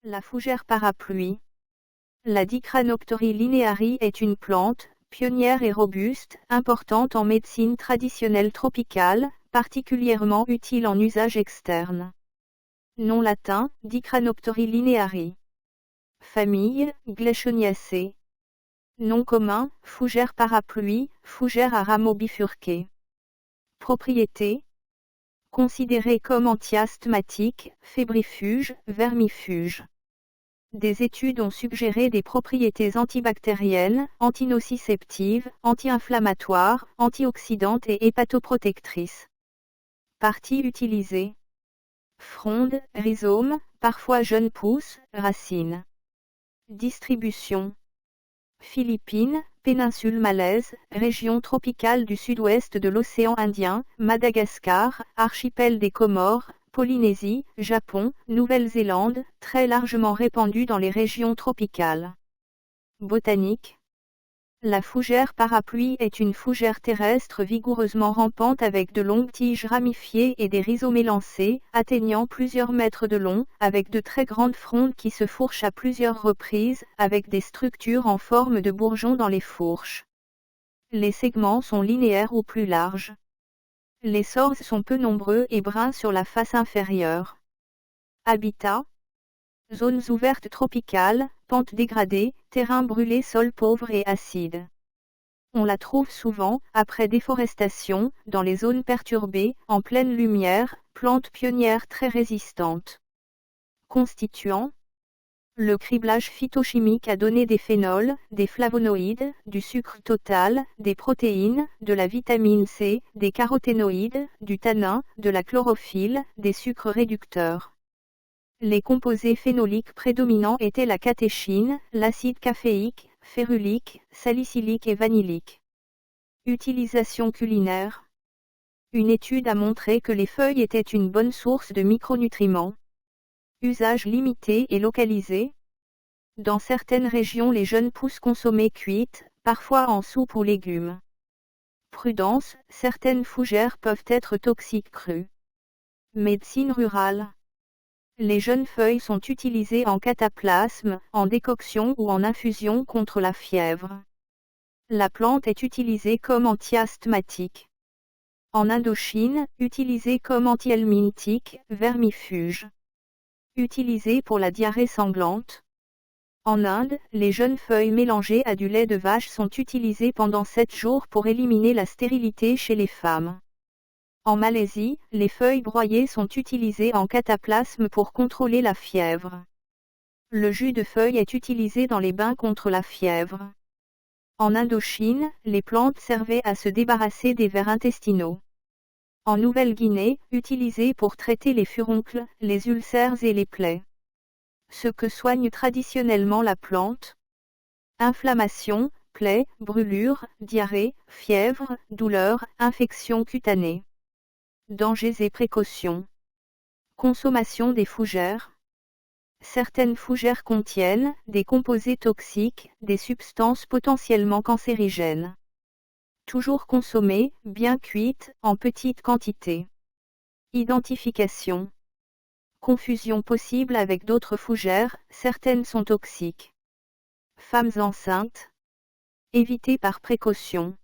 La fougère parapluie. La Dicranoctori lineari est une plante, pionnière et robuste, importante en médecine traditionnelle tropicale, particulièrement utile en usage externe. Nom latin, Dicranoctori lineari. Famille, Glechoniaceae. Nom commun, fougère parapluie, fougère à rameaux bifurqués. Propriétés. Considérée comme anti-asthmatique, fébrifuge, vermifuge. Des études ont suggéré des propriétés antibactériennes, antinociceptives, anti-inflammatoires, antioxydantes et hépatoprotectrices. Parties utilisées. Fronde, rhizome, parfois jeunes pousses, racines. Distribution. Philippines, péninsule Malaise, région tropicale du sud-ouest de l'océan Indien, Madagascar, archipel des Comores, Polynésie, Japon, Nouvelle-Zélande, très largement répandue dans les régions tropicales. Botanique. La fougère parapluie est une fougère terrestre vigoureusement rampante avec de longues tiges ramifiées et des rhizomes élancés, atteignant plusieurs mètres de long, avec de très grandes frondes qui se fourchent à plusieurs reprises, avec des structures en forme de bourgeon dans les fourches. Les segments sont linéaires ou plus larges. Les sores sont peu nombreux et bruns sur la face inférieure. Habitat. Zones ouvertes tropicales, pentes dégradées, terrains brûlés, sols pauvres et acides. On la trouve souvent, après déforestation, dans les zones perturbées, en pleine lumière, plante pionnière très résistante. Constituants. Le criblage phytochimique a donné des phénols, des flavonoïdes, du sucre total, des protéines, de la vitamine C, des caroténoïdes, du tanin, de la chlorophylle, des sucres réducteurs. Les composés phénoliques prédominants étaient la catéchine, l'acide caféique, férulique, salicylique et vanillique. Utilisation culinaire. Une étude a montré que les feuilles étaient une bonne source de micronutriments. Usage limité et localisé. Dans certaines régions, les jeunes pousses consommées cuites, parfois en soupe ou légumes. Prudence, certaines fougères peuvent être toxiques crues. Médecine rurale. Les jeunes feuilles sont utilisées en cataplasme, en décoction ou en infusion contre la fièvre. La plante est utilisée comme anti-asthmatique. En Indochine, utilisée comme anti-helminthique, vermifuge. Utilisée pour la diarrhée sanglante. En Inde, les jeunes feuilles mélangées à du lait de vache sont utilisées pendant 7 jours pour éliminer la stérilité chez les femmes. En Malaisie, les feuilles broyées sont utilisées en cataplasme pour contrôler la fièvre. Le jus de feuilles est utilisé dans les bains contre la fièvre. En Indochine, les plantes servaient à se débarrasser des vers intestinaux. En Nouvelle-Guinée, utilisées pour traiter les furoncles, les ulcères et les plaies. Ce que soigne traditionnellement la plante. Inflammation, plaies, brûlures, diarrhée, fièvre, douleurs, infections cutanées. Dangers et précautions. Consommation des fougères. Certaines fougères contiennent des composés toxiques, des substances potentiellement cancérigènes. Toujours consommées, bien cuites, en petite quantité. Identification. Confusion possible avec d'autres fougères, certaines sont toxiques. Femmes enceintes. Éviter par précaution.